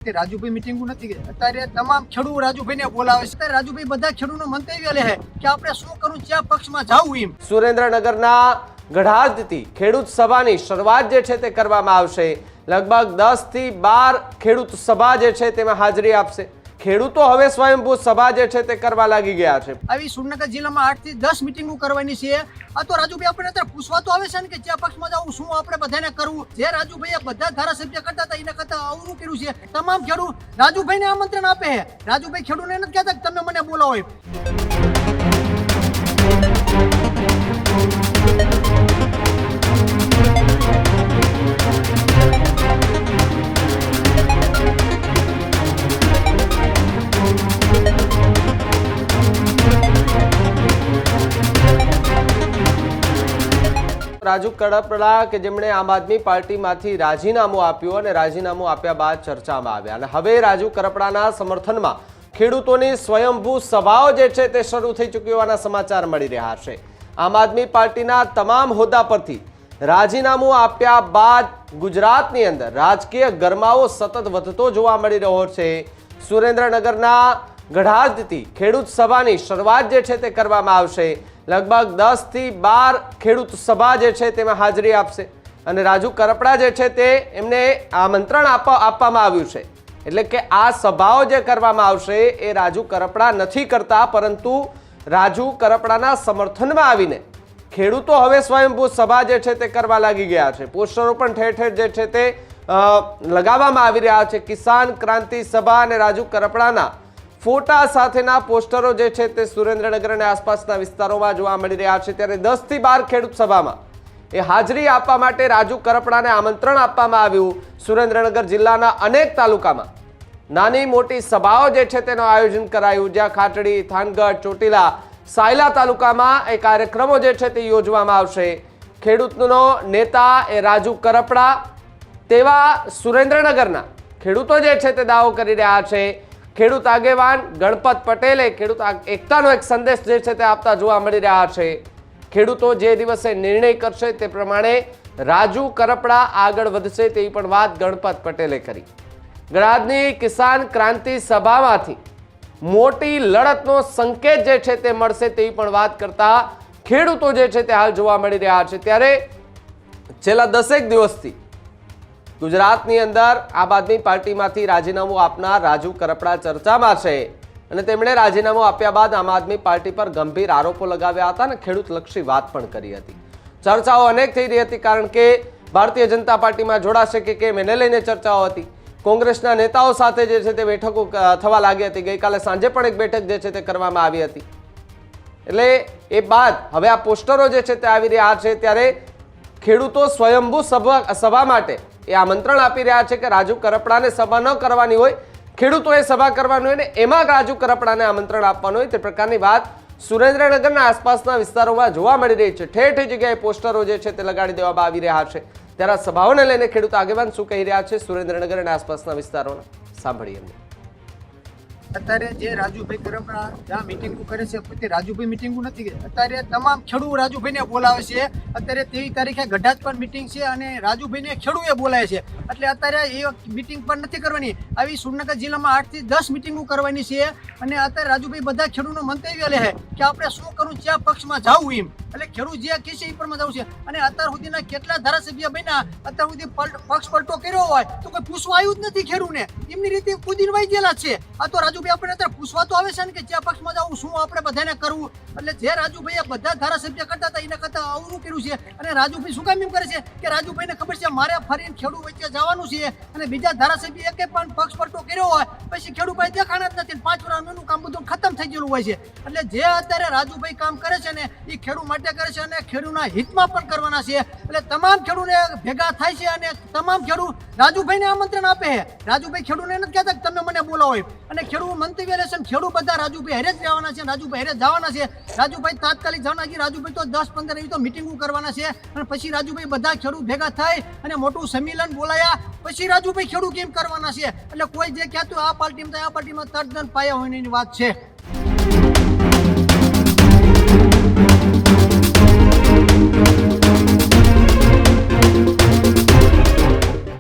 Rajubhai meeting નથી અત્યારે તમામ ખેડૂત રાજુભાઈને બોલાવે છે। રાજુભાઈ બધા ખેડૂતનો મંતવ્ય લે છે કે આપણે શું કરવું, કયા પક્ષમાં જવું એમ। સુરેન્દ્રનગરના ગઢાજથી ખેડૂત સભાની શરૂઆત જે છે તે કરવામાં આવશે। લગભગ 10 થી 12 ખેડૂત સભા જે છે તેમાં હાજરી આપશે। ખેડૂતો હવે સ્વયંભૂ સભા જે છે તે કરવા લાગી ગયા છે। આવી સુરેન્દ્રનગર જિલ્લામાં 8 થી 10 મીટિંગો કરવાની છે। આ તો રાજુભાઈ આપણે અત્યારે પૂછવા તો આવે છે ને કે કયા પક્ષમાં જવું, શું આપણે બધાને કરવું। જે રાજુભાઈએ બધા ધારાસભ્ય કરતા હતા એના કરતા અવરું કર્યું છે। તમામ ખેડૂત રાજુભાઈને આમંત્રણ આપે છે। રાજુભાઈ ખેડૂતને નથી કહેતા કે તમે મને બોલાવો એમ। રાજુ કડપડા કે જેમણે આમ આદમી પાર્ટીમાંથી રાજીનામું આપ્યું અને રાજીનામું આપ્યા બાદ ચર્ચામાં આવ્યા અને હવે રાજુ કડપડાના સમર્થનમાં ખેડૂતોની સ્વયંભૂ સભાઓ જે છે તે શરૂ થઈ ચૂકી હોવાના સમાચાર મળી રહ્યા છે। આમ આદમી પાર્ટીના તમામ હોદ્દા પરથી રાજીનામું આપ્યા બાદ ગુજરાતની અંદર રાજકીય ગરમાવો સતત વધતો જોવા મળી રહ્યો છે। સુરેન્દ્રનગરના ગઢાજથી ખેડૂત સભાની શરૂઆત જે છે તે કરવામાં આવશે। લગભગ 10 થી 12 ખેડૂત સભા જે છે તેમાં હાજરી આપશે અને રાજુ કડપડા જે છે તે એમને આમંત્રણ આપવામાં આવ્યું છે। એટલે કે આ સભાઓ જે કરવામાં આવશે એ રાજુ કડપડા નથી કરતા, પરંતુ રાજુ કડપડાના સમર્થનમાં આવીને ખેડૂતો હવે સ્વયંભૂ સભા જે છે તે કરવા લાગી ગયા છે। પોસ્ટરો પણ ઠેર ઠેર જે છે તે લગાવવામાં આવી રહ્યા છે। કિસાન ક્રાંતિ સભા અને રાજુ કડપડાના ફોટા સાથેના પોસ્ટરો જે છે તે સુરેન્દ્રનગર અને આસપાસના વિસ્તારોમાં જોવા મળી રહ્યા છે। ત્યારે 10 થી 12 ખેડૂત સભામાં એ હાજરી આપવા માટે રાજુ કડપડાને આમંત્રણ આપવામાં આવ્યું। સુરેન્દ્રનગર જિલ્લાના અનેક તાલુકામાં નાની મોટી સભાઓ જે છે તેનું આયોજન કરાયું, જ્યાં ખાટડી, થાનગઢ, ચોટીલા, સાયલા તાલુકામાં એ કાર્યક્રમો જે છે તે યોજવામાં આવશે। ખેડૂતનો નેતા એ રાજુ કડપડા તેવા સુરેન્દ્રનગરના ખેડૂતો જે છે તે દાવો કરી રહ્યા છે। ખેડૂત આગેવાન ગણપત પટેલે ખેડૂત એકતાનો એક સંદેશ જે છે તે આપતા જોવા મળી રહ્યા છે। ખેડૂતો જે દિવસે નિર્ણય કરશે તે પ્રમાણે રાજુ કડપડા આગળ વધશે તેવી પણ વાત ગણપત પટેલે કરી। ગળાદની કિસાન ક્રાંતિ સભામાંથી મોટી લડતનો સંકેત જે છે તે મળશે તેવી પણ વાત કરતા ખેડૂતો જે છે તે હાલ જોવા મળી રહ્યા છે। ત્યારે છેલ્લા 10 દિવસથી ગુજરાતની અંદર આમ આદમી પાર્ટીમાંથી રાજીનામું આપનાર રાજુ કડપડા ચર્ચામાં છે અને તેમણે રાજીનામું આપ્યા બાદ આમ આદમી પાર્ટી પર ગંભીર આરોપો લગાવ્યા હતા અને ખેડૂતલક્ષી વાત પણ કરી હતી। ચર્ચાઓ અનેક થઈ રહી હતી, કારણ કે ભારતીય જનતા પાર્ટીમાં જોડાશે કે કેમ એને લઈને ચર્ચાઓ હતી। કોંગ્રેસના નેતાઓ સાથે જે છે તે બેઠકો થવા લાગી હતી। ગઈકાલે સાંજે પણ એક બેઠક જે છે તે કરવામાં આવી હતી। એટલે એ બાદ હવે આ પોસ્ટરો જે છે તે આવી રહ્યા છે। ત્યારે ખેડૂતો સ્વયંભૂ સભા માટે એ આમંત્રણ આપી રહ્યા છે કે રાજુ કડપડાને સભા ન કરવાની હોય, ખેડૂતોએ સભા કરવાની હોય ને એમાં રાજુ કડપડાને આમંત્રણ આપવાનું હોય, તે પ્રકારની વાત સુરેન્દ્રનગરના આસપાસના વિસ્તારોમાં જોવા મળી રહી છે। ઠેર ઠેર જગ્યાએ પોસ્ટરો જે છે તે લગાડી દેવામાં આવી રહ્યા છે। ત્યારે આ સભાઓને લઈને ખેડૂત આગેવાન શું કહી રહ્યા છે સુરેન્દ્રનગર અને આસપાસના વિસ્તારોના, સાંભળીએ એમને। અત્યારે જે રાજુભાઈ કડપડા જ્યાં મીટિંગો કરે છે પોતે રાજુભાઈ મીટિંગો નથી અત્યારે તમામ ખેડૂત રાજુભાઈને બોલાવે છે। અત્યારે 23 તારીખે ગઢાજ પર મીટિંગ છે અને રાજુભાઈને ખેડૂએ બોલાવે છે। એટલે અત્યારે એ મીટિંગ પણ નથી કરવાની। આવી સુરેન્દ્રનગર જિલ્લામાં 8 થી 10 મીટિંગો કરવાની છે અને અત્યારે રાજુભાઈ બધા ખેડૂતનો મંતવ્ય લે છે કે આપણે શું કરવું, કયા પક્ષમાં જવું એમ। એટલે ખેડૂત જે કહે છે એ પરમાં જવું છે। અને અત્યાર સુધીના કેટલા ધારાસભ્ય બન્યા, અત્યાર સુધી પક્ષ પલટો કર્યો હોય તો કોઈ પૂછવા આવ્યું જ નથી ખેડૂતને, એમની રીતે કુદીને વહી ગયેલા છે। આ તો રાજુભાઈ આપણે અત્યારે પૂછવા તો આવે છે ને કે કયા પક્ષમાં જવું, શું આપણે બધાને કરવું। એટલે જે રાજુભાઈએ બધા ધારાસભ્ય કરતા હતા એના કરતા અવરું કર્યું છે। અને રાજુભાઈ શું કામ એમ કરે છે કે રાજુભાઈને ખબર છે મારે ફરીને ખેડૂત વચ્ચે જવાનું છે અને બીજા ધારાસભ્ય એકે પણ પક્ષ પલટો કર્યો હોય પછી ખેડૂત ભાઈ દેખાણા જ નથી। 5 વર્ષનું કામ બધું ખતમ થઈ ગયેલું હોય છે। એટલે જે અત્યારે રાજુભાઈ કામ કરે છે ને એ ખેડૂત માટે કરે છે અને ખેડૂતના હિતમાં પણ કરવાના છે। એટલે તમામ ખેડૂતને ભેગા થાય છે અને તમામ ખેડૂત રાજુભાઈને આમંત્રણ આપે છે। રાજુભાઈ ખેડૂતને નથી કહેતા કે તમે મને બોલાવો એમ। અને ખેડૂત મંતવ્ય લેશે, ખેડૂત બધા રાજુભાઈ હેરે જ રહેવાના છે, રાજુભાઈ હેરે જવાના છે। રાજુભાઈ તાત્કાલિક જવાના છે। રાજુભાઈ તો 10-15 એવી તો મિટિંગો કરવાના છે અને પછી રાજુભાઈ બધા ખેડૂત ભેગા થાય અને મોટું સંમેલન બોલાયા પછી રાજુભાઈ ખેડૂત કેમ કરવાના છે। એટલે કોઈ જે કહેતું આ પાર્ટીમાં આ પાર્ટીમાં તદ્દન પાયા હોયની વાત છે।